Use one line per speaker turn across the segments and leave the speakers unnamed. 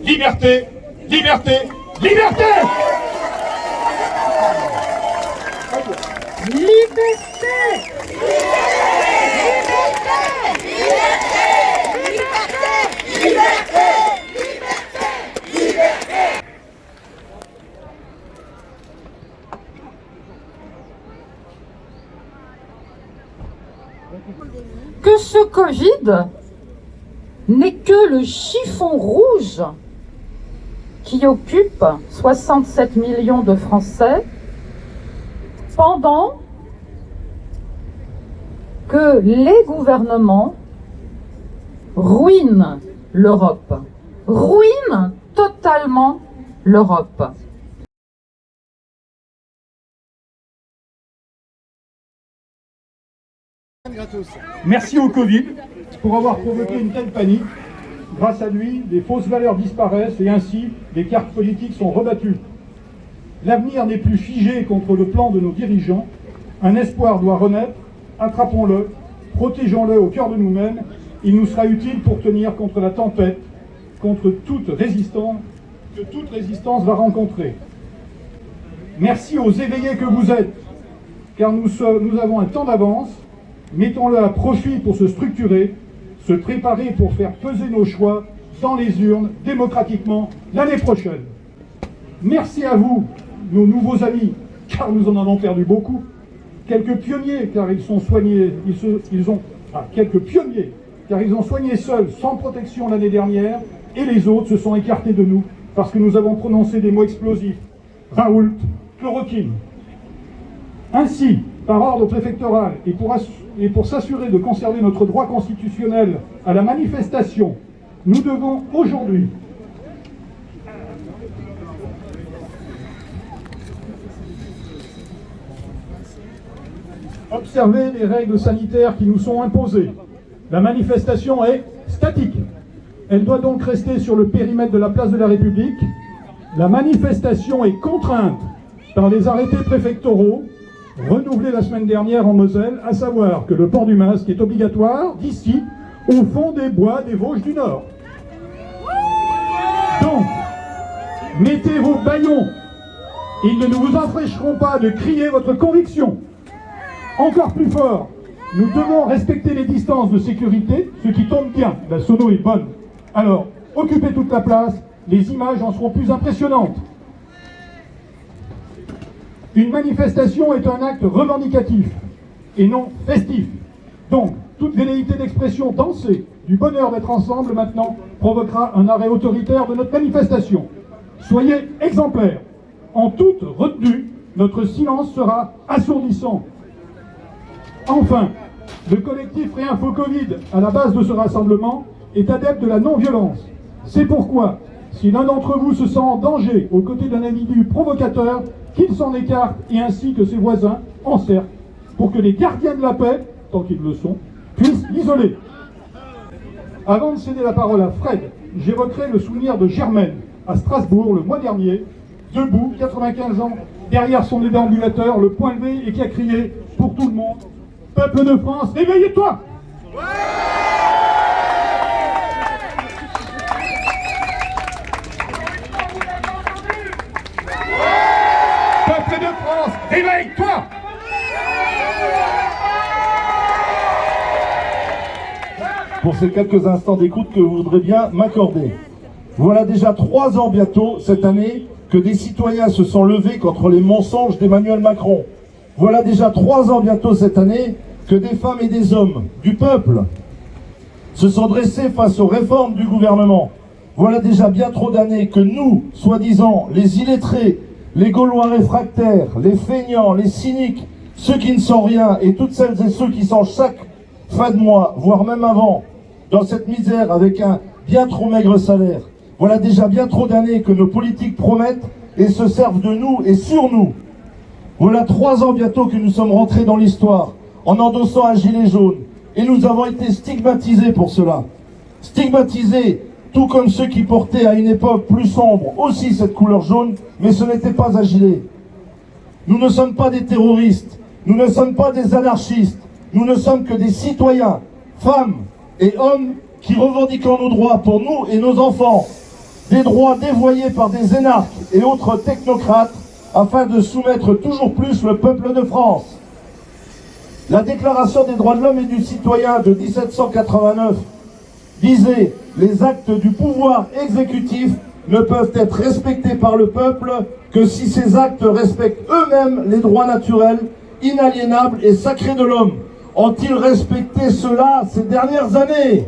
liberté, liberté, liberté!
Que ce Covid n'est que le chiffon rouge qui occupe 67 millions de Français pendant que les gouvernements ruinent l'Europe, ruinent totalement l'Europe.
Merci au Covid pour avoir provoqué une telle panique. Grâce à lui, les fausses valeurs disparaissent et ainsi, les cartes politiques sont rebattues. L'avenir n'est plus figé contre le plan de nos dirigeants. Un espoir doit renaître. Attrapons-le, protégeons-le au cœur de nous-mêmes. Il nous sera utile pour tenir contre la tempête, contre toute résistance que toute résistance va rencontrer. Merci aux éveillés que vous êtes, car nous avons un temps d'avance. Mettons-le à profit pour se structurer, se préparer pour faire peser nos choix dans les urnes démocratiquement l'année prochaine. Merci à vous, nos nouveaux amis, car nous en avons perdu beaucoup. Quelques pionniers, car ils sont soignés, quelques pionniers, car ils ont soigné seuls, sans protection l'année dernière, et les autres se sont écartés de nous, parce que nous avons prononcé des mots explosifs. Raoult, chloroquine. Ainsi, par ordre préfectoral, et pour s'assurer de conserver notre droit constitutionnel à la manifestation, nous devons aujourd'hui observer les règles sanitaires qui nous sont imposées. La manifestation est statique. Elle doit donc rester sur le périmètre de la place de la République. La manifestation est contrainte par les arrêtés préfectoraux renouvelés la semaine dernière en Moselle, à savoir que le port du masque est obligatoire d'ici au fond des bois des Vosges du Nord. Donc, mettez vos bâillons. Ils ne vous empêcheront pas de crier votre conviction. Encore plus fort, nous devons respecter les distances de sécurité, ce qui tombe bien, la sono est bonne. Alors, occupez toute la place, les images en seront plus impressionnantes. Une manifestation est un acte revendicatif et non festif. Donc, toute velléité d'expression dansée du bonheur d'être ensemble maintenant provoquera un arrêt autoritaire de notre manifestation. Soyez exemplaires. En toute retenue, notre silence sera assourdissant. Enfin, le collectif Réinfo Covid, à la base de ce rassemblement, est adepte de la non-violence. C'est pourquoi, si l'un d'entre vous se sent en danger aux côtés d'un individu provocateur, qu'il s'en écarte et ainsi que ses voisins encerclent pour que les gardiens de la paix, tant qu'ils le sont, puissent l'isoler. Avant de céder la parole à Fred, j'évoquerai le souvenir de Germaine, à Strasbourg, le mois dernier, debout, 95 ans, derrière son déambulateur, le poing levé et qui a crié pour tout le monde: peuple de France, réveillez-toi! Peuple de France, réveille-toi!
Pour ces quelques instants d'écoute que vous voudrez bien m'accorder. Voilà déjà 3 ans bientôt, cette année, que des citoyens se sont levés contre les mensonges d'Emmanuel Macron. Voilà déjà 3 ans bientôt cette année que des femmes et des hommes du peuple se sont dressés face aux réformes du gouvernement. Voilà déjà bien trop d'années que nous, soi-disant les illettrés, les Gaulois réfractaires, les feignants, les cyniques, ceux qui ne sont rien et toutes celles et ceux qui sont chaque fin de mois, voire même avant, dans cette misère avec un bien trop maigre salaire. Voilà déjà bien trop d'années que nos politiques promettent et se servent de nous et sur nous. Voilà 3 ans bientôt que nous sommes rentrés dans l'histoire en endossant un gilet jaune et nous avons été stigmatisés pour cela. Stigmatisés, tout comme ceux qui portaient à une époque plus sombre aussi cette couleur jaune, mais ce n'était pas un gilet. Nous ne sommes pas des terroristes, nous ne sommes pas des anarchistes, nous ne sommes que des citoyens, femmes et hommes qui revendiquons nos droits pour nous et nos enfants. des droits dévoyés par des énarques et autres technocrates afin de soumettre toujours plus le peuple de France. La Déclaration des droits de l'homme et du citoyen de 1789 disait « Les actes du pouvoir exécutif ne peuvent être respectés par le peuple que si ces actes respectent eux-mêmes les droits naturels, inaliénables et sacrés de l'homme. » Ont-ils respecté cela ces dernières années?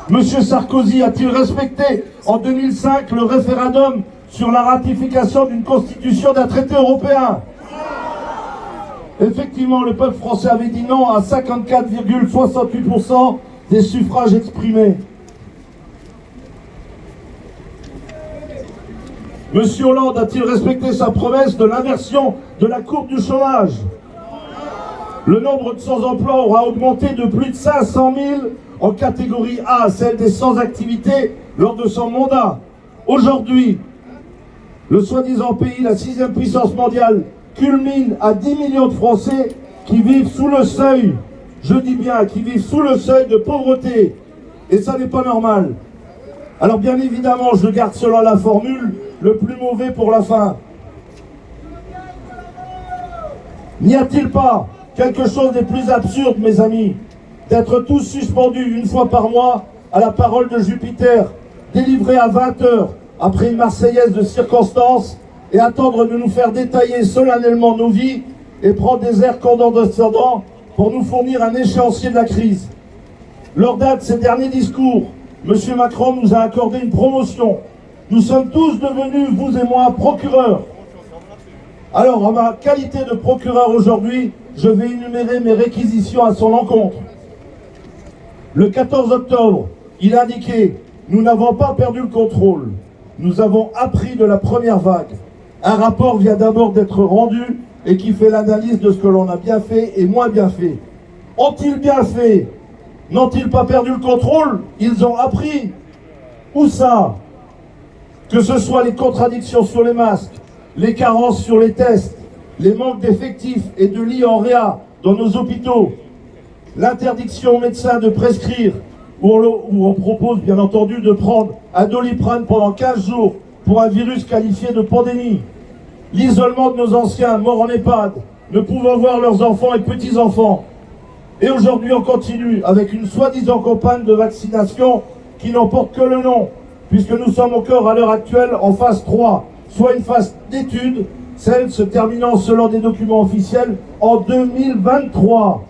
Monsieur Sarkozy a-t-il respecté en 2005 le référendum sur la ratification d'une constitution d'un traité européen? Effectivement, le peuple français avait dit non à 54,68% des suffrages exprimés. Monsieur Hollande a-t-il respecté sa promesse de l'inversion de la courbe du chômage? Le nombre de sans-emploi aura augmenté de plus de 500 000 en catégorie A, celle des sans-activité, lors de son mandat. Aujourd'hui, le soi-disant pays, la 6e puissance mondiale, culmine à 10 millions de Français qui vivent sous le seuil, je dis bien, qui vivent sous le seuil de pauvreté. Et ça n'est pas normal. Alors bien évidemment, je garde selon la formule, le plus mauvais pour la fin. N'y a-t-il pas quelque chose de plus absurde, mes amis, d'être tous suspendus une fois par mois à la parole de Jupiter, délivrée à 20h après une Marseillaise de circonstance, et attendre de nous faire détailler solennellement nos vies et prendre des airs condescendants pour nous fournir un échéancier de la crise. Lors d'un de ses derniers discours, M. Macron nous a accordé une promotion. Nous sommes tous devenus, vous et moi, procureurs. Alors, en ma qualité de procureur aujourd'hui, je vais énumérer mes réquisitions à son encontre. Le 14 octobre, il a indiqué « Nous n'avons pas perdu le contrôle. Nous avons appris de la première vague. Un rapport vient d'abord d'être rendu et qui fait l'analyse de ce que l'on a bien fait et moins bien fait. Ont-ils bien fait? N'ont-ils pas perdu le contrôle? Ils ont appris. Où ça? Que ce soit les contradictions sur les masques, les carences sur les tests, les manques d'effectifs et de lits en réa dans nos hôpitaux, l'interdiction aux médecins de prescrire, où on propose bien entendu de prendre un Doliprane pendant 15 jours pour un virus qualifié de pandémie, l'isolement de nos anciens morts en EHPAD, ne pouvant voir leurs enfants et petits-enfants. Et aujourd'hui on continue avec une soi-disant campagne de vaccination qui n'en porte que le nom, puisque nous sommes encore à l'heure actuelle en phase 3, soit une phase d'étude, celle se terminant selon des documents officiels en 2023.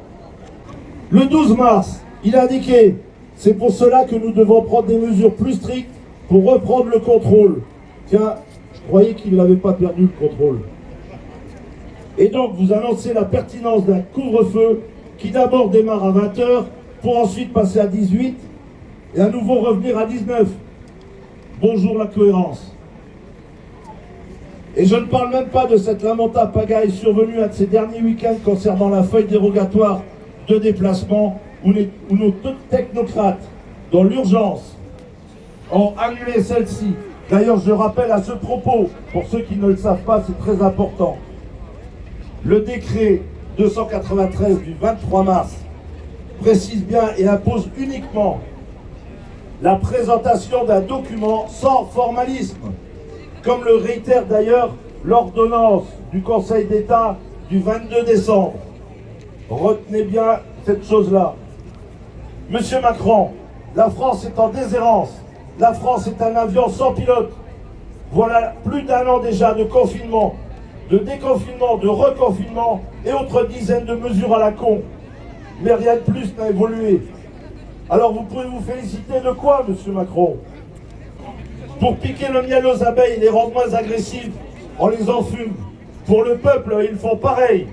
Le 12 mars, il a indiqué « C'est pour cela que nous devons prendre des mesures plus strictes pour reprendre le contrôle. » Tiens, je croyais qu'il n'avait pas perdu le contrôle. Et donc, vous annoncez la pertinence d'un couvre-feu qui d'abord démarre à 20h pour ensuite passer à 18 et à nouveau revenir à 19. Bonjour la cohérence. Et je ne parle même pas de cette lamentable pagaille survenue à de ces derniers week-ends concernant la feuille dérogatoire de déplacement où nos technocrates, dans l'urgence, ont annulé celle-ci. D'ailleurs, je rappelle à ce propos, pour ceux qui ne le savent pas, c'est très important. Le décret 293 du 23 mars précise bien et impose uniquement la présentation d'un document sans formalisme, comme le réitère d'ailleurs l'ordonnance du Conseil d'État du 22 décembre. Retenez bien cette chose-là. Monsieur Macron, la France est en déshérence. La France est un avion sans pilote. Voilà plus d'un an déjà de confinement, de déconfinement, de reconfinement et autres dizaines de mesures à la con. Mais rien de plus n'a évolué. Alors vous pouvez vous féliciter de quoi, monsieur Macron? Pour piquer le miel aux abeilles et les rendre moins agressives, on les enfume. Pour le peuple, ils font pareil.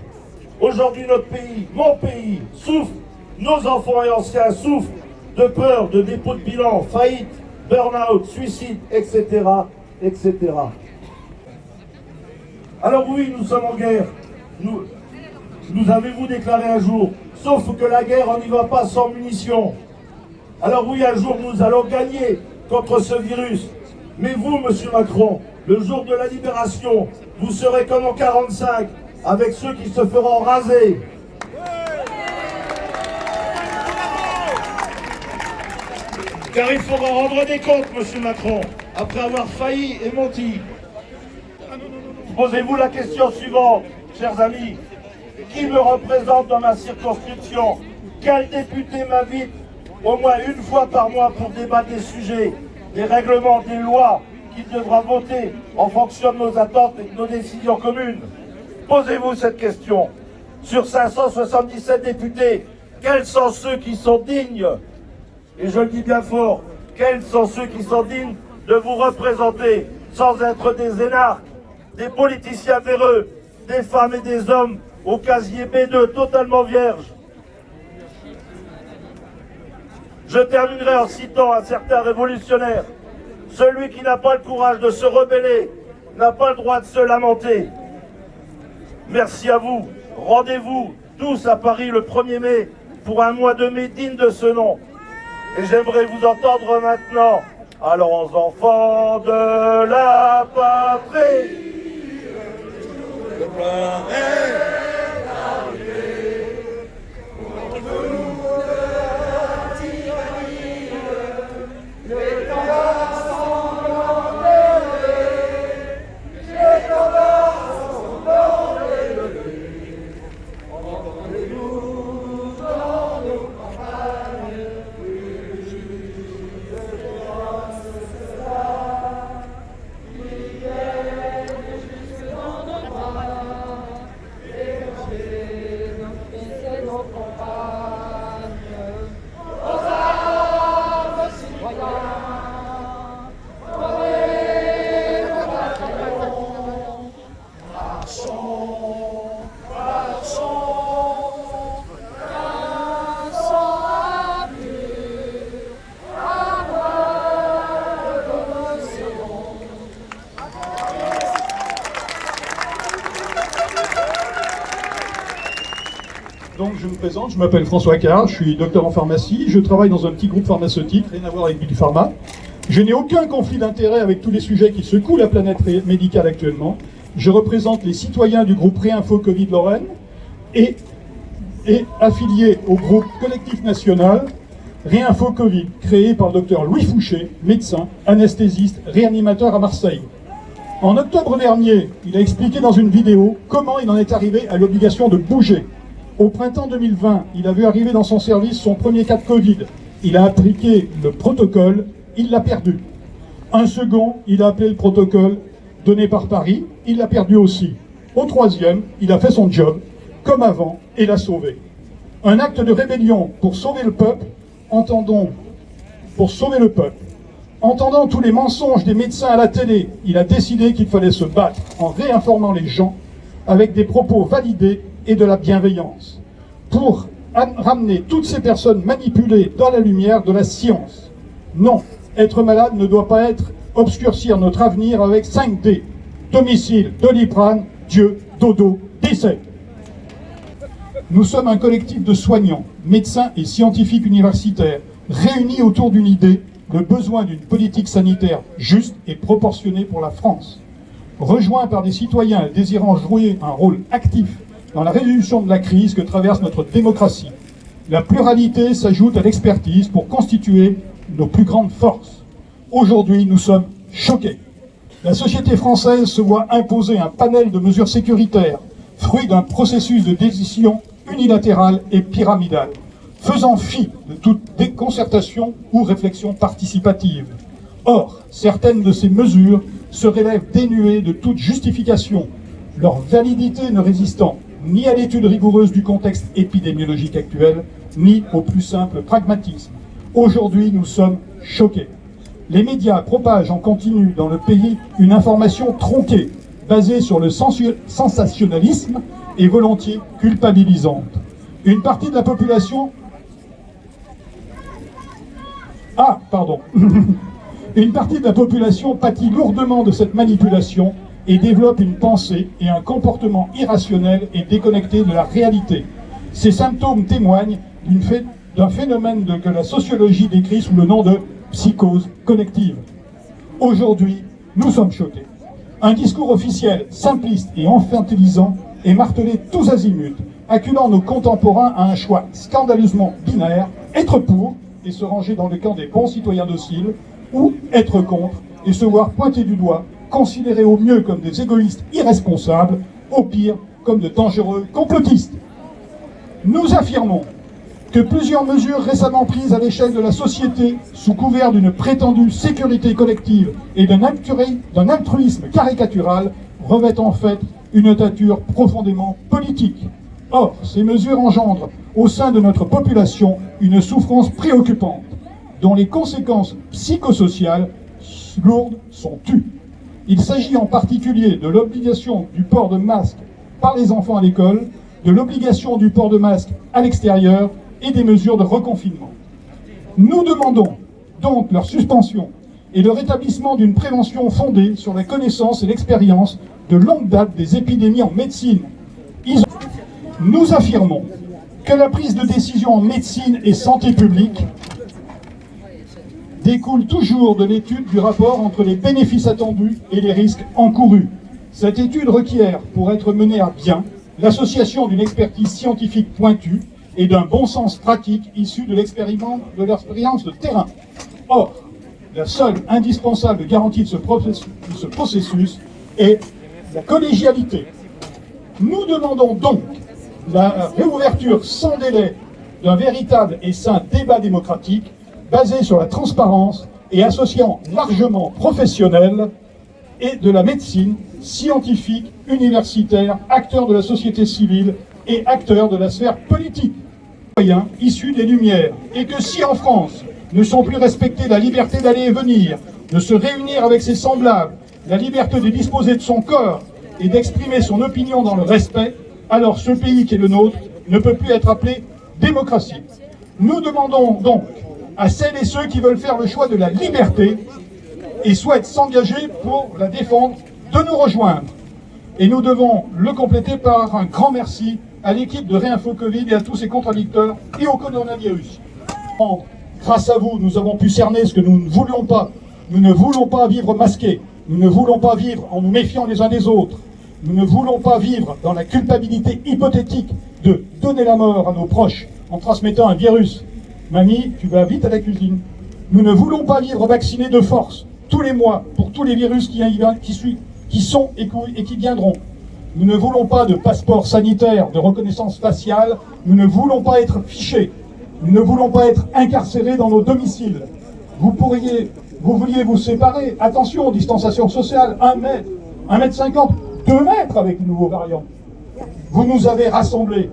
Aujourd'hui, notre pays, mon pays, souffre. Nos enfants et anciens souffrent de peur, de dépôt de bilan, faillite, burn-out, suicide, etc., etc. Alors oui, nous sommes en guerre. Nous avez-vous déclaré un jour. Sauf que la guerre, on n'y va pas sans munitions. Alors oui, un jour, nous allons gagner contre ce virus. Mais vous, monsieur Macron, le jour de la libération, vous serez comme en 45, avec ceux qui se feront raser. Car il faudra rendre des comptes, monsieur Macron, après avoir failli et menti. Posez-vous la question suivante, chers amis. Qui me représente dans ma circonscription? Quel député m'invite au moins une fois par mois pour débattre des sujets, des règlements, des lois qu'il devra voter en fonction de nos attentes et de nos décisions communes? Posez-vous cette question. Sur 577 députés, quels sont ceux qui sont dignes, et je le dis bien fort, quels sont ceux qui sont dignes de vous représenter sans être des énarques, des politiciens véreux, des femmes et des hommes au casier B2 totalement vierge? Je terminerai en citant un certain révolutionnaire. Celui qui n'a pas le courage de se rebeller n'a pas le droit de se lamenter. Merci à vous. Rendez-vous tous à Paris le 1er mai pour un mois de mai digne de ce nom. Et j'aimerais vous entendre maintenant. Allons enfants de la patrie. Le plein est arrivé. Contre nous de la tyrannie. Les standards sont enlevés. Les standards sont enlevés. Entendez-nous dans nos campagnes.
Donc je me présente, je m'appelle François Carr, je suis docteur en pharmacie, je travaille dans un petit groupe pharmaceutique, rien à voir avec Big Pharma. Je n'ai aucun conflit d'intérêt avec tous les sujets qui secouent la planète médicale actuellement. Je représente les citoyens du groupe Réinfo Covid Lorraine et affilié au groupe collectif national Réinfo Covid, créé par le docteur Louis Fouché, médecin, anesthésiste, réanimateur à Marseille. En octobre dernier, il a expliqué dans une vidéo comment il en est arrivé à l'obligation de bouger. Au printemps 2020, il a vu arriver dans son service son premier cas de Covid. Il a appliqué le protocole, il l'a perdu. Un second, il a appelé le protocole donné par Paris, il l'a perdu aussi. Au troisième, il a fait son job, comme avant, et l'a sauvé. Un acte de rébellion pour sauver le peuple, entendant tous les mensonges des médecins à la télé, il a décidé qu'il fallait se battre en réinformant les gens avec des propos validés et de la bienveillance, pour ramener toutes ces personnes manipulées dans la lumière de la science. Non, être malade ne doit pas être obscurcir notre avenir avec 5D. Domicile, Doliprane, Dieu, dodo, décès. Nous sommes un collectif de soignants, médecins et scientifiques universitaires, réunis autour d'une idée, le besoin d'une politique sanitaire juste et proportionnée pour la France. Rejoints par des citoyens désirant jouer un rôle actif dans la résolution de la crise que traverse notre démocratie. La pluralité s'ajoute à l'expertise pour constituer nos plus grandes forces. Aujourd'hui, nous sommes choqués. La société française se voit imposer un panel de mesures sécuritaires, fruit d'un processus de décision unilatérale et pyramidale, faisant fi de toute déconcertation ou réflexion participative. Or, certaines de ces mesures se révèlent dénuées de toute justification, leur validité ne résistant ni à l'étude rigoureuse du contexte épidémiologique actuel, ni au plus simple pragmatisme. Aujourd'hui, nous sommes choqués. Les médias propagent en continu dans le pays une information tronquée, basée sur le sensationnalisme et volontiers culpabilisante. Une partie de la population... Une partie de la population pâtit lourdement de cette manipulation et développe une pensée et un comportement irrationnel et déconnecté de la réalité. Ces symptômes témoignent d'un phénomène que la sociologie décrit sous le nom de psychose collective. Aujourd'hui, nous sommes choqués. Un discours officiel simpliste et infantilisant est martelé tous azimuts, acculant nos contemporains à un choix scandaleusement binaire, être pour et se ranger dans le camp des bons citoyens dociles, ou être contre et se voir pointer du doigt, considérés au mieux comme des égoïstes irresponsables, au pire comme de dangereux complotistes. Nous affirmons que plusieurs mesures récemment prises à l'échelle de la société, sous couvert d'une prétendue sécurité collective et d'un altruisme caricatural, revêtent en fait une nature profondément politique. Or, ces mesures engendrent au sein de notre population une souffrance préoccupante, dont les conséquences psychosociales lourdes sont tues. Il s'agit en particulier de l'obligation du port de masque par les enfants à l'école, de l'obligation du port de masque à l'extérieur et des mesures de reconfinement. Nous demandons donc leur suspension et le rétablissement d'une prévention fondée sur la connaissance et l'expérience de longue date des épidémies en médecine. Nous affirmons que la prise de décision en médecine et santé publique découle toujours de l'étude du rapport entre les bénéfices attendus et les risques encourus. Cette étude requiert, pour être menée à bien, l'association d'une expertise scientifique pointue et d'un bon sens pratique issu de l'expérience de terrain. Or, la seule indispensable garantie de ce processus est la collégialité. Nous demandons donc la réouverture sans délai d'un véritable et sain débat démocratique basé sur la transparence et associant largement professionnels et de la médecine, scientifiques, universitaires, acteurs de la société civile et acteurs de la sphère politique, citoyens issus des Lumières, et que si en France ne sont plus respectées la liberté d'aller et venir, de se réunir avec ses semblables, la liberté de disposer de son corps et d'exprimer son opinion dans le respect, alors ce pays qui est le nôtre ne peut plus être appelé démocratie. Nous demandons donc à celles et ceux qui veulent faire le choix de la liberté et souhaitent s'engager pour la défendre de nous rejoindre. Et nous devons le compléter par un grand merci à l'équipe de Réinfo Covid et à tous ses contradicteurs et au coronavirus. Grâce à vous, nous avons pu cerner ce que nous ne voulions pas. Nous ne voulons pas vivre masqués. Nous ne voulons pas vivre en nous méfiant les uns des autres. Nous ne voulons pas vivre dans la culpabilité hypothétique de donner la mort à nos proches en transmettant un virus. Mamie, tu vas vite à la cuisine. Nous ne voulons pas vivre vaccinés de force, tous les mois, pour tous les virus qui sont et qui viendront. Nous ne voulons pas de passeport sanitaire, de reconnaissance faciale. Nous ne voulons pas être fichés. Nous ne voulons pas être incarcérés dans nos domiciles. Vous vouliez vous séparer. Attention, distanciation sociale, 1 mètre, 1,50 m, 2 mètres avec le nouveau variant. Vous nous avez rassemblés.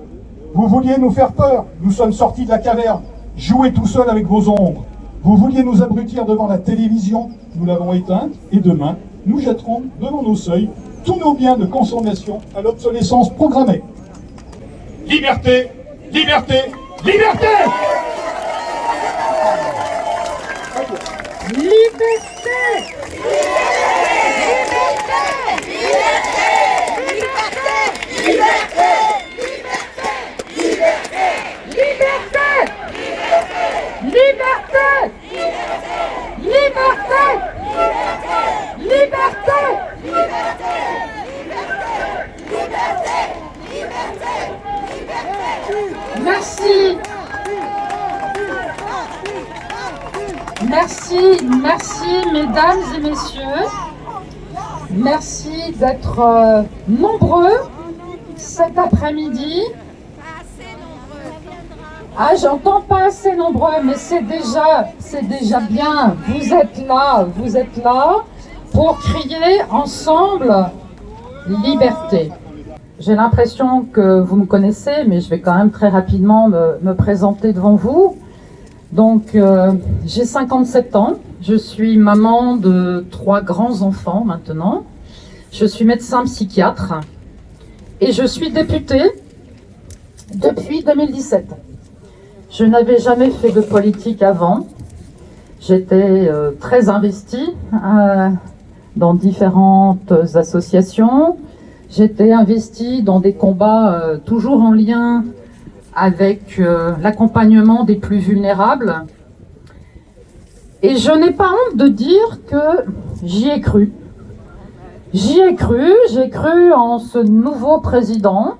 Vous vouliez nous faire peur. Nous sommes sortis de la caverne. Jouez tout seul avec vos ombres. Vous vouliez nous abrutir devant la télévision. Nous l'avons éteinte. Et demain, nous jetterons devant nos seuils tous nos biens de consommation à l'obsolescence programmée. Liberté, liberté, liberté!
Merci mesdames et messieurs. Merci d'être nombreux cet après-midi. Ah, j'entends pas assez nombreux, mais c'est déjà bien. Vous êtes là pour crier ensemble liberté. J'ai l'impression que vous me connaissez, mais je vais quand même très rapidement me présenter devant vous. Donc, j'ai 57 ans, je suis maman de 3 grands-enfants maintenant, je suis médecin psychiatre et je suis députée depuis 2017. Je n'avais jamais fait de politique avant, j'étais très investie dans différentes associations, j'étais investie dans des combats toujours en lien avec l'accompagnement des plus vulnérables. Et je n'ai pas honte de dire que j'y ai cru. J'ai cru en ce nouveau président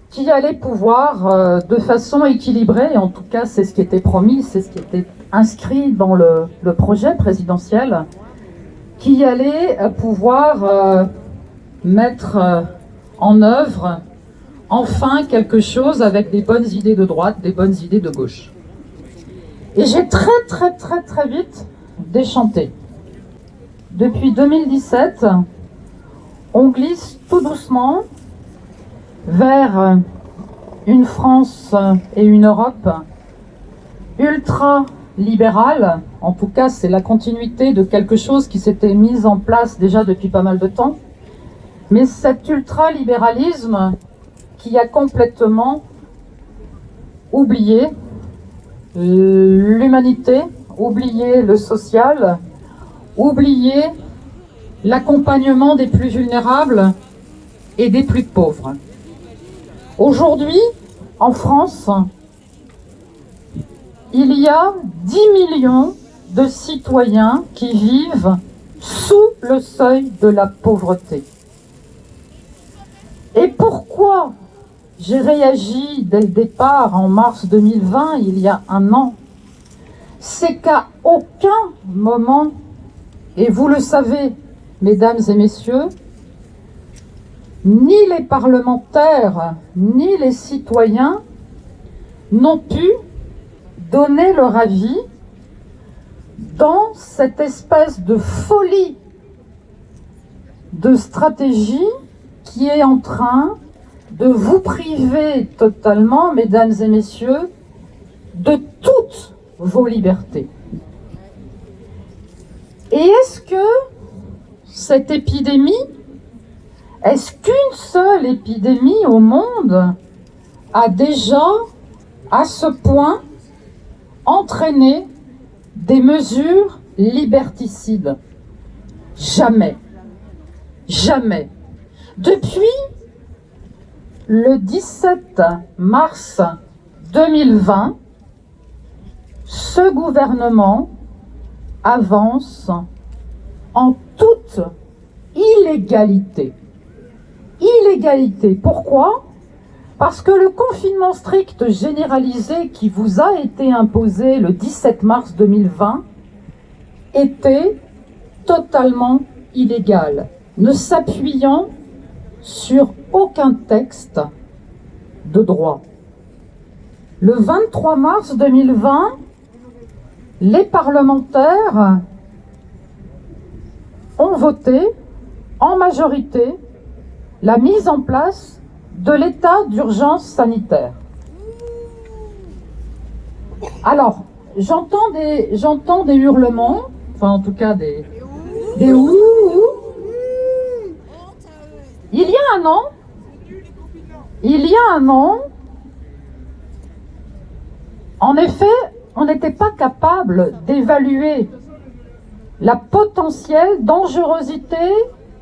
qui allait pouvoir, de façon équilibrée, et en tout cas c'est ce qui était promis, c'est ce qui était inscrit dans le projet présidentiel, qui allait pouvoir mettre en œuvre enfin quelque chose avec des bonnes idées de droite, des bonnes idées de gauche. Et j'ai très vite déchanté. Depuis 2017, on glisse tout doucement vers une France et une Europe ultra-libérale. En tout cas, c'est la continuité de quelque chose qui s'était mis en place déjà depuis pas mal de temps. Mais cet ultra-libéralisme qui a complètement oublié l'humanité, oublié le social, oublié l'accompagnement des plus vulnérables et des plus pauvres. Aujourd'hui, en France, il y a 10 millions de citoyens qui vivent sous le seuil de la pauvreté. Et pourquoi j'ai réagi dès le départ en mars 2020, il y a un an? C'est qu'à aucun moment, et vous le savez, mesdames et messieurs, ni les parlementaires, ni les citoyens n'ont pu donner leur avis dans cette espèce de folie de stratégie qui est en train de vous priver totalement, mesdames et messieurs, de toutes vos libertés. Et est-ce que cette épidémie, est-ce qu'une seule épidémie au monde a déjà, à ce point, entraîné des mesures liberticides? Jamais. Jamais. Depuis le 17 mars 2020, ce gouvernement avance en toute illégalité. Illégalité. Pourquoi? Parce que le confinement strict généralisé qui vous a été imposé le 17 mars 2020 était totalement illégal, ne s'appuyant sur aucun texte de droit. Le 23 mars 2020, les parlementaires ont voté en majorité la mise en place de l'état d'urgence sanitaire. Alors, j'entends des hurlements, enfin en tout cas des ouh. Il y a un an, en effet, on n'était pas capable d'évaluer la potentielle dangerosité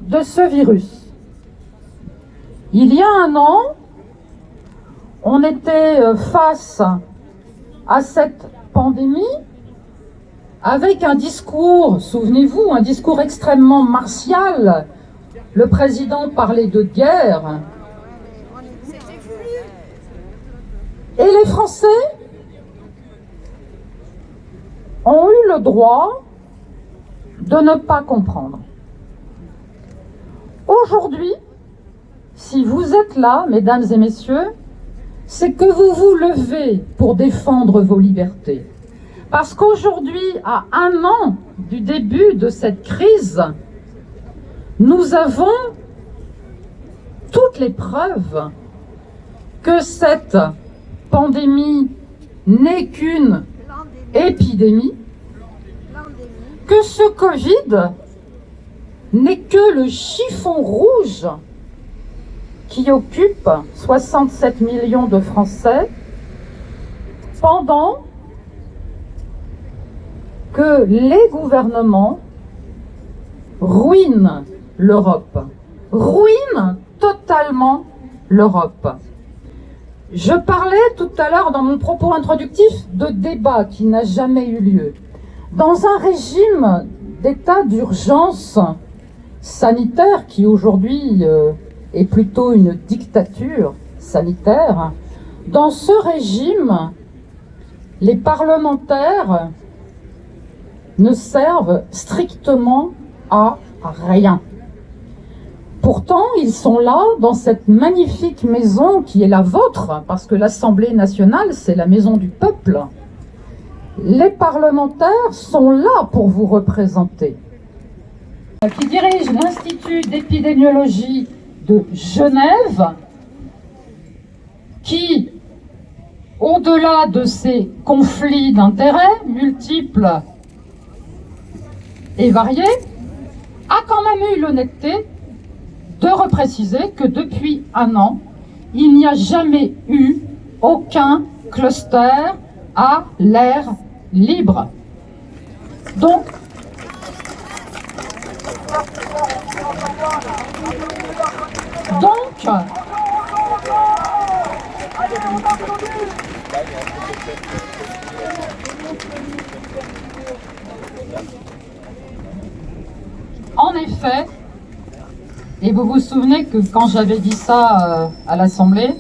de ce virus. Il y a un an, on était face à cette pandémie avec un discours, souvenez-vous, un discours extrêmement martial. Le président parlait de guerre. Et les Français ont eu le droit de ne pas comprendre. Aujourd'hui, si vous êtes là, mesdames et messieurs, c'est que vous vous levez pour défendre vos libertés. Parce qu'aujourd'hui, à un an du début de cette crise, nous avons toutes les preuves que cette pandémie n'est qu'une épidémie, que ce Covid n'est que le chiffon rouge qui occupe 67 millions de Français, pendant que les gouvernements ruinent l'Europe, ruinent totalement l'Europe. Je parlais tout à l'heure dans mon propos introductif de débat qui n'a jamais eu lieu. Dans un régime d'état d'urgence sanitaire qui aujourd'hui est plutôt une dictature sanitaire, dans ce régime, les parlementaires ne servent strictement à rien. Pourtant, ils sont là, dans cette magnifique maison qui est la vôtre, parce que l'Assemblée nationale, c'est la maison du peuple. Les parlementaires sont là pour vous représenter. Qui dirige l'Institut d'épidémiologie de Genève, qui, au-delà de ces conflits d'intérêts multiples et variés, a quand même eu l'honnêteté de repréciser que depuis 1 an, il n'y a jamais eu aucun cluster à l'air libre. Donc, en effet, et vous vous souvenez que quand j'avais dit ça à l'Assemblée,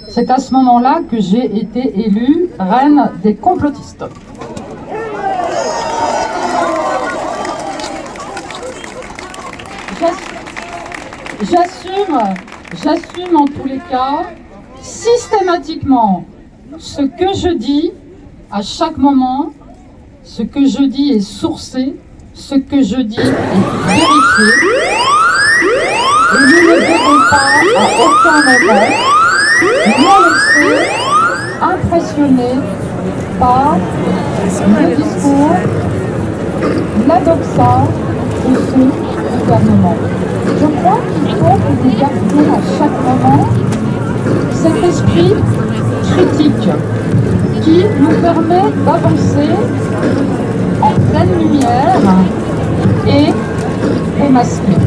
c'est à ce moment-là que j'ai été élue reine des complotistes. J'assume en tous les cas systématiquement ce que je dis à chaque moment, ce que je dis est sourcé, ce que je dis est vérifié, et nous ne devons pas à aucun moment nous laisser impressionner par le discours, la doxa de ce gouvernement. Je crois qu'il faut que nous gardions à chaque moment cet esprit critique qui nous permet d'avancer en pleine lumière et démasquer.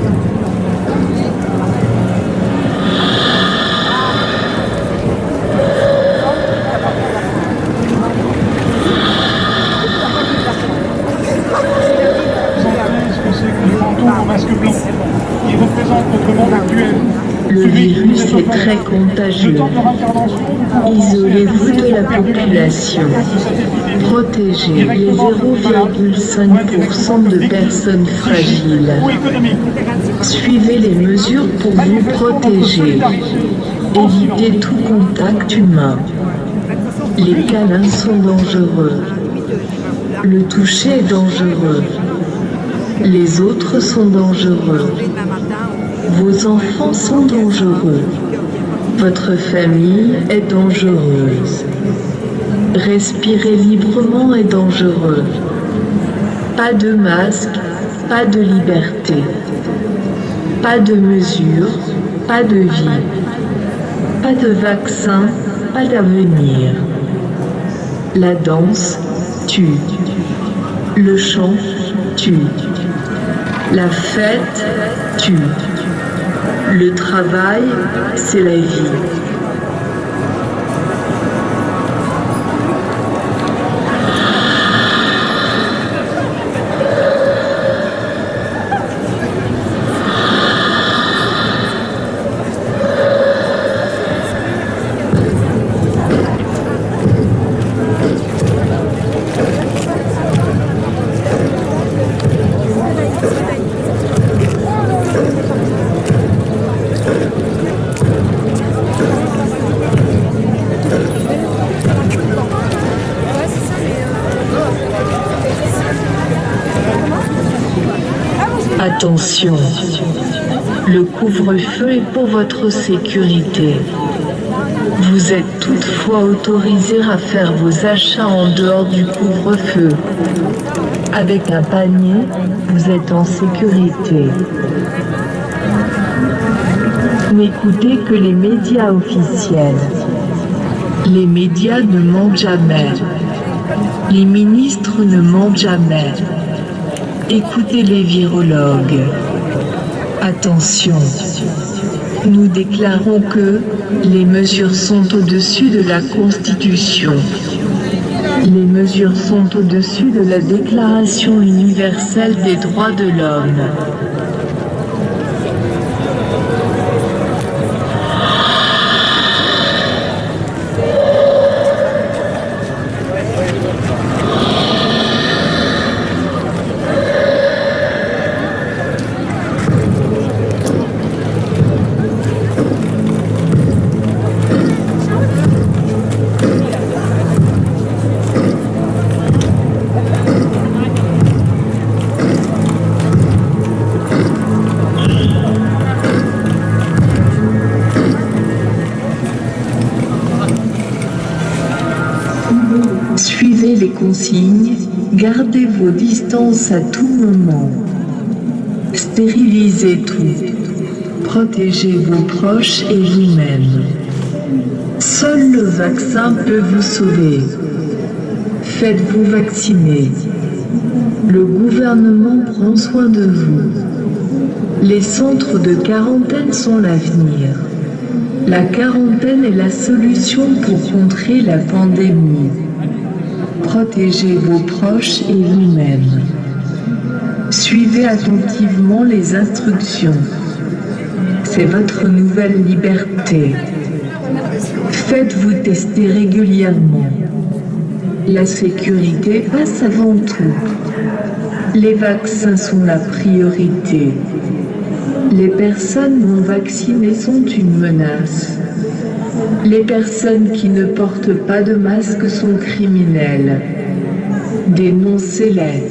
Le virus est très contagieux. Isolez-vous de la population. Protégez les 0,5% de personnes fragiles. Suivez les mesures pour vous protéger. Évitez tout contact humain. Les câlins sont dangereux. Le toucher est dangereux. Les autres sont dangereux. Vos enfants sont dangereux. Votre famille est dangereuse. Respirer librement est dangereux. Pas de masque, pas de liberté. Pas de mesures, pas de vie. Pas de vaccin, pas d'avenir. La danse tue. Le chant tue. La fête tue. Le travail, c'est la vie. Attention, le couvre-feu est pour votre sécurité. Vous êtes toutefois autorisé à faire vos achats en dehors du couvre-feu. Avec un panier, vous êtes en sécurité. N'écoutez que les médias officiels. Les médias ne mentent jamais. Les ministres ne mentent jamais. Écoutez les virologues. Attention, nous déclarons que les mesures sont au-dessus de la Constitution. Les mesures sont au-dessus de la Déclaration universelle des droits de l'homme. consignes, gardez vos distances à tout moment. Stérilisez tout. Protégez vos proches et vous-même. Seul le vaccin peut vous sauver. Faites-vous vacciner. Le gouvernement prend soin de vous. Les centres de quarantaine sont l'avenir. La quarantaine est la solution pour contrer la pandémie. Protégez vos proches et vous-même. Suivez attentivement les instructions. C'est votre nouvelle liberté. Faites-vous tester régulièrement. La sécurité passe avant tout. Les vaccins sont la priorité. Les personnes non vaccinées sont une menace. Les personnes qui ne portent pas de masque sont criminelles. Dénoncez-les.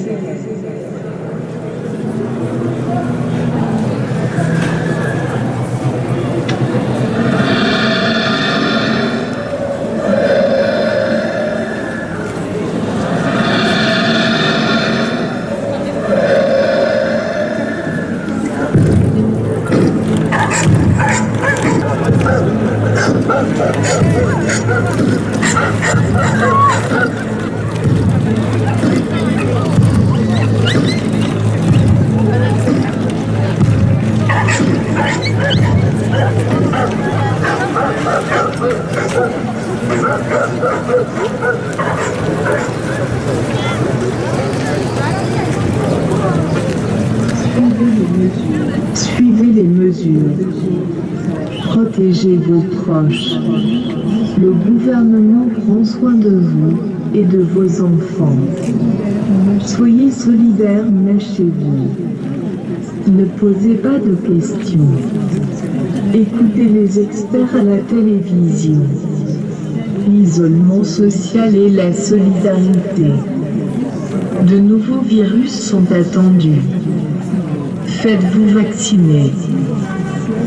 Suivez les mesures. Protégez vos proches. Le gouvernement prend soin de vous et de vos enfants. Soyez solidaires, mais chez vous. Ne posez pas de questions. Écoutez les experts à la télévision. L'isolement social et la solidarité. De nouveaux virus sont attendus. Faites-vous vacciner.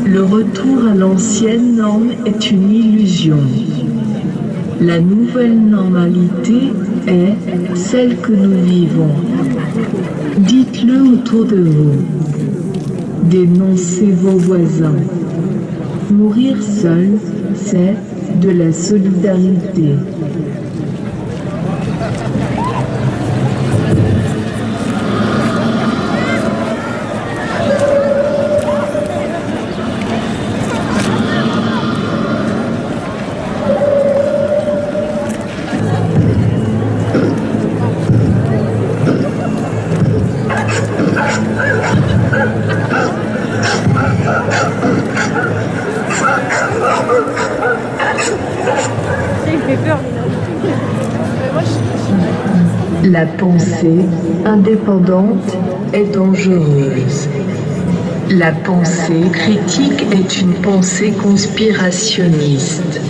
Le retour à l'ancienne norme est une illusion. La nouvelle normalité est celle que nous vivons. Dites-le autour de vous. Dénoncez vos voisins. Mourir seul, c'est de la solidarité. La pensée indépendante est dangereuse. La pensée critique est une pensée conspirationniste.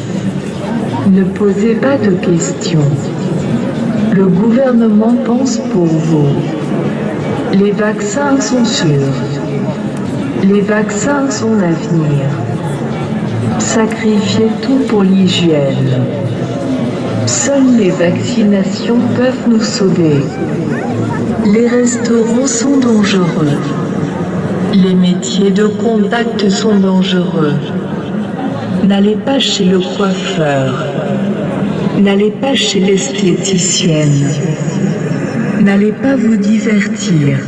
Ne posez pas de questions. Le gouvernement pense pour vous. Les vaccins sont sûrs. Les vaccins sont l'avenir. Sacrifiez tout pour l'hygiène. Seules les vaccinations peuvent nous sauver. Les restaurants sont dangereux. Les métiers de contact sont dangereux. N'allez pas chez le coiffeur. N'allez pas chez l'esthéticienne. N'allez pas vous divertir.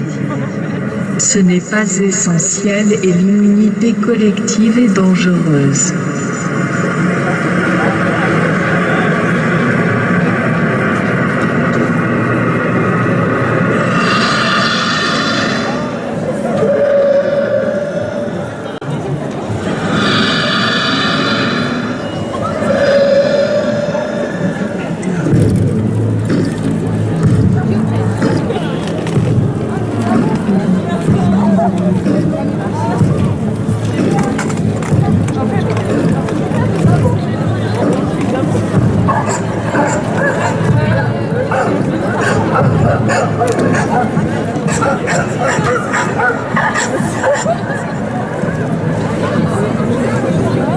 Ce n'est pas essentiel et l'immunité collective est dangereuse.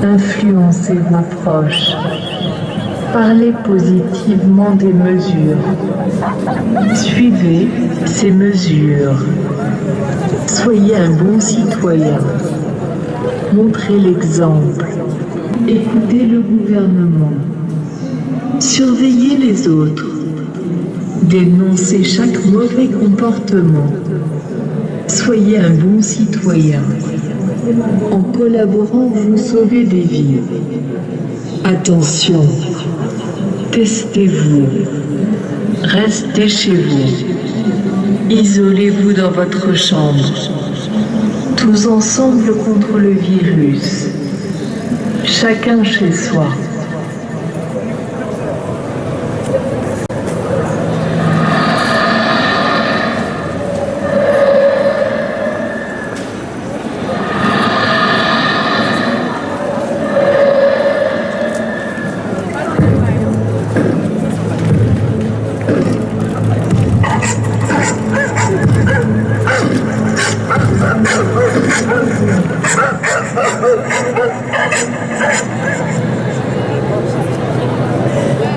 Influencez vos proches. Parlez positivement des mesures. Suivez ces mesures. Soyez un bon citoyen. Montrez l'exemple. Écoutez le gouvernement. Surveillez les autres. Dénoncez chaque mauvais comportement. Soyez un bon citoyen. En collaborant, vous sauvez des vies. Attention, testez-vous. Restez chez vous. Isolez-vous dans votre chambre. Tous ensemble contre le virus. Chacun chez soi.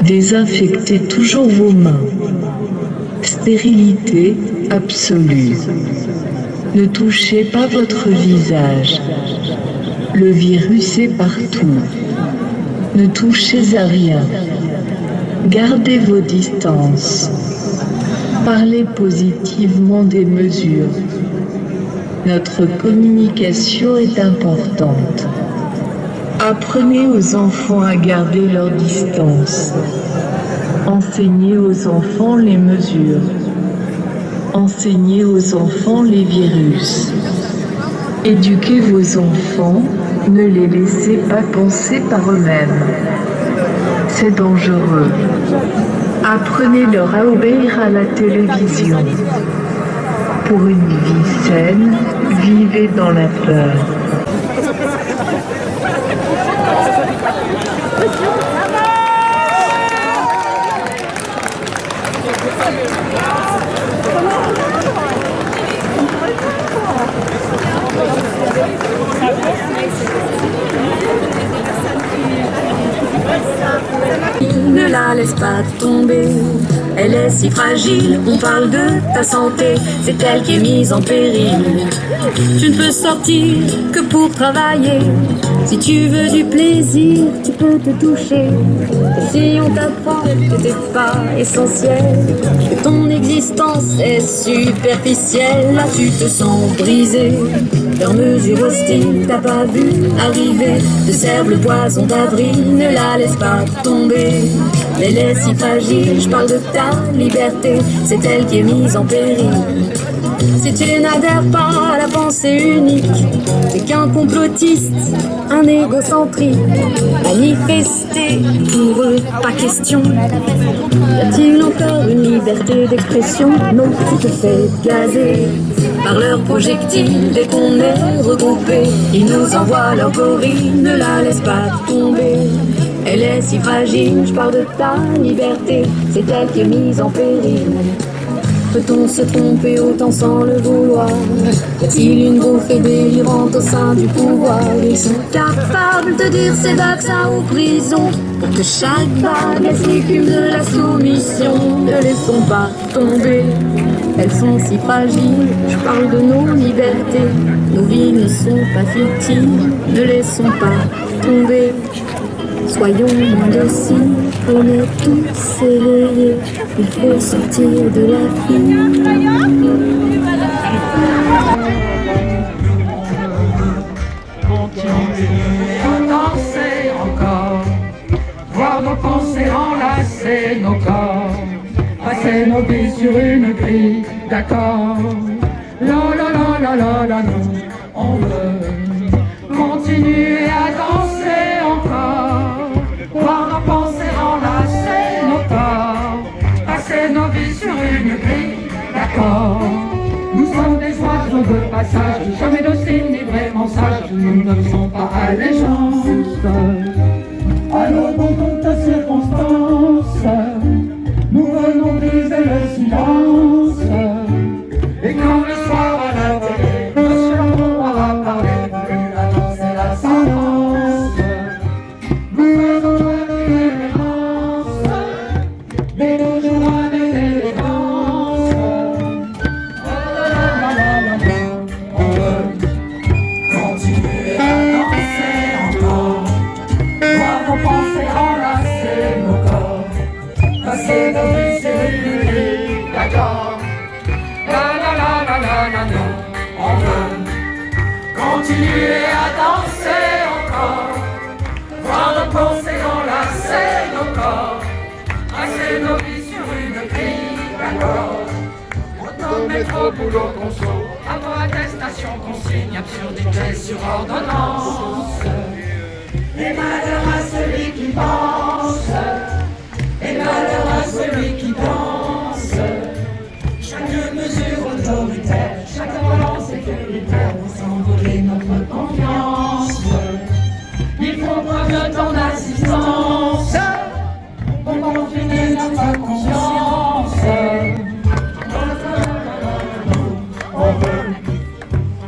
Désinfectez toujours vos mains. Stérilité absolue. Ne touchez pas votre visage. Le virus est partout. Ne touchez à rien. Gardez vos distances. Parlez positivement des mesures. Notre communication est importante. Apprenez aux enfants à garder leur distance. Enseignez aux enfants les mesures. Enseignez aux enfants les virus. Éduquez vos enfants, ne les laissez pas penser par eux-mêmes. C'est dangereux. Apprenez-leur à obéir à la télévision. Pour une vie saine, vivez dans la peur.
Ne la laisse pas tomber, elle est si fragile, on parle de ta santé, c'est elle qui est mise en péril. Tu ne peux sortir que pour travailler, si tu veux du plaisir, tu peux te toucher. Et si on t'apprend que t'es pas essentiel, que ton existence est superficielle, là tu te sens brisé. Leurs mesures hostiles, t'as pas vu arriver, te servent le poison d'avril, ne la laisse pas tomber. Elle est si fragile, je parle de ta liberté, c'est elle qui est mise en péril. Si tu n'adhères pas à la pensée unique, t'es qu'un complotiste, un égocentrique. Manifester pour eux, pas question. Y a-t-il encore une liberté d'expression? Non, tu te fais gazer par leurs projectiles. Dès qu'on est regroupé, ils nous envoient leur gorille, ne la laisse pas tomber. Elle est si fragile, je parle de ta liberté, c'est elle qui est mise en péril. Peut-on se tromper autant sans le vouloir? Y a-t-il une bouffée délirante au sein du pouvoir? Ils sont capables de dire c'est vaccin ou prison, pour que chaque vague laisse l'écume de la soumission. Ne laissons pas tomber, elles sont si fragiles, je parle de nos libertés. Nos vies ne sont pas fictives, ne laissons pas tomber. Soyons moins dociles, on est tous éveillés, il faut sortir de la vie.
Continuer à danser encore, voir nos pensées enlacer nos corps, passer nos vies sur une grille d'accord. La la la la la la non, on veut continuer à danser encore, voir nos pensées enlacer nos corps, passer nos vies sur une grille d'accord. Nous sommes des oiseaux de passage, jamais dociles ni vraiment sages, nous ne sommes pas allégeance. Alors dans toutes circonstances, nous venons briser le silence. Et quand le soir à la télé, continuer à danser encore, voir nos pensées enlacer nos corps, passer nos vies sur une grille d'accord. Auto, métro, boulot, conso, rapport, attestation, consigne, absurdité sur ordonnance. Et malheur à celui qui pense, et malheur à celui qui danse. Chaque mesure autoritaire, chaque volant sécuritaire pour s'envoler notre confiance. Il faut preuve de ton assistance pour confiner notre conscience. On veut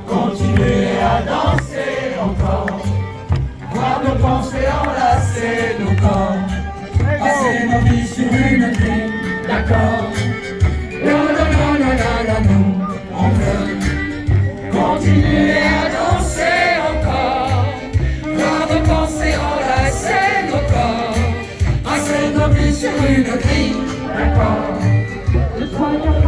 continuer à danser encore, voir nos pensées enlacer nos corps, passer nos vies sur une grille d'accord. Nous, on veut continuer à danser encore, voir nos pensées enlacer nos corps, passer nos vies sur une grille d'accord. Ne soyons pas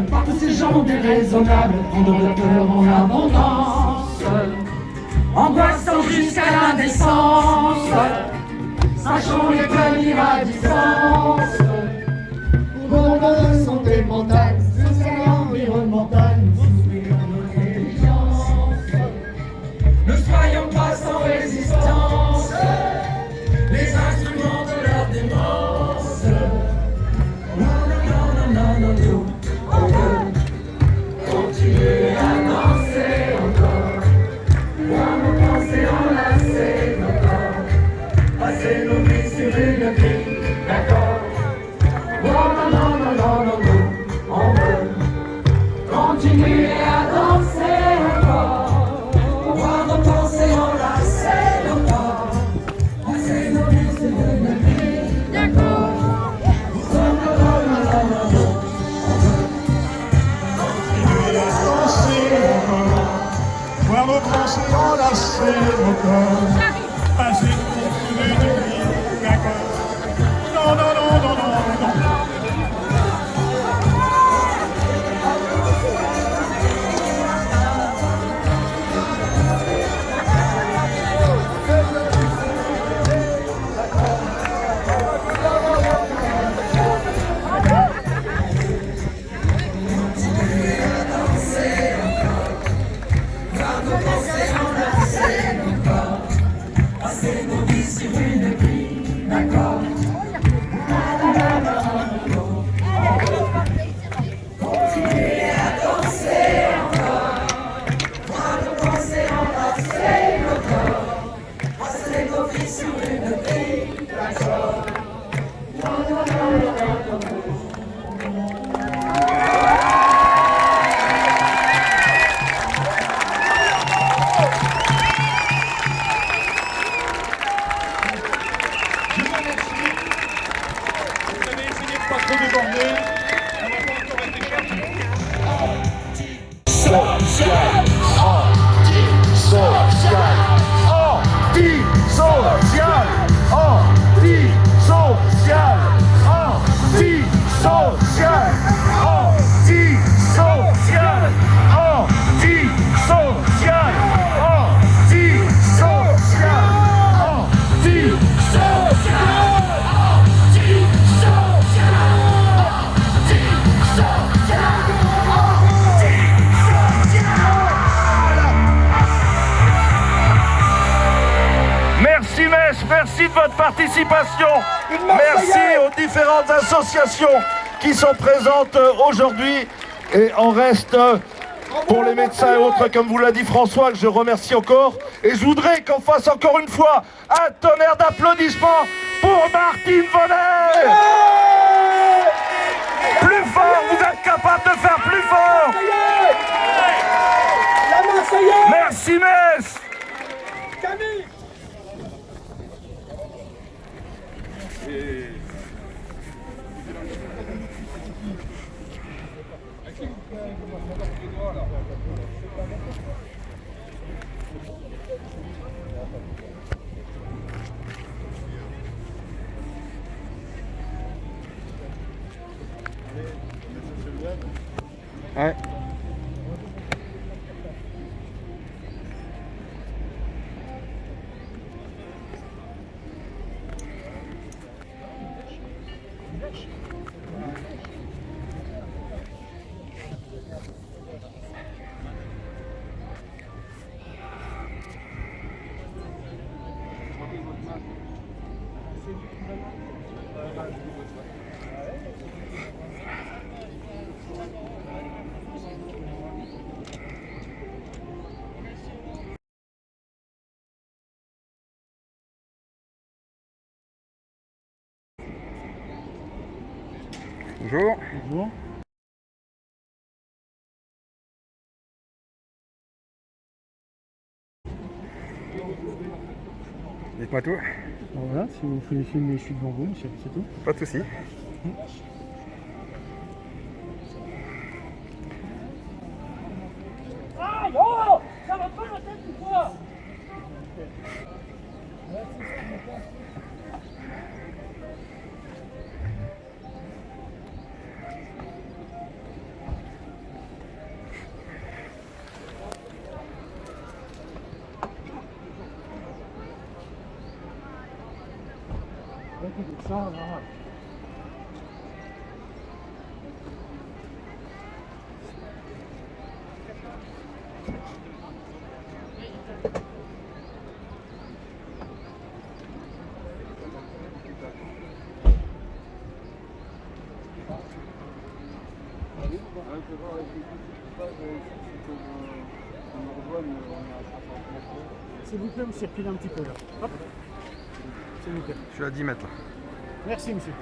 par tous ces gens déraisonnables, vendant de peur en abondance, angoissant jusqu'à l'indécence, sachons les tenir à distance. Pour notre santé mentale, sociale et environnementale, nous soutenons notre intelligence. Ne soyons pas sans résistance, les instruments de leur démence. Non, on veut continuer à danser encore, voir nos pensées enlacer nos corps, passer nos vies sur une grille d'accord. Non, on veut continuer à danser encore, voir nos pensées enlacer nos corps, passer nos vies sur une grille d'accord.
Voir nos pensées enlacer nos corps, passer nos vies sur une grille d'accord. Non.
Passer nos vies sur une grille d'accord. Continuer à danser encore, voir nos pensées enlacer nos corps, passer nos vies sur une grille d'accord.
Merci de votre participation. Merci aux différentes associations qui sont présentes aujourd'hui. Et on reste pour les médecins et autres, comme vous l'a dit François, que je remercie encore. Et je voudrais qu'on fasse encore une fois un tonnerre d'applaudissements pour Martine Vonnet. Plus fort, vous êtes capable de faire plus fort.
La Marseillaise. Merci Metz. Ouais. Bonjour. Bonjour. Dites-moi tout.
Bon, voilà, si vous voulez filmer, je suis devant vous, monsieur, c'est tout.
Pas de soucis.
Aïe, oh, ça va pas la tête ou quoi?
Ça, là. S'il vous plaît, vous circulez un petit peu là. Hop. S'il vous plaît.
Je suis à 10 mètres là.
Merci, monsieur.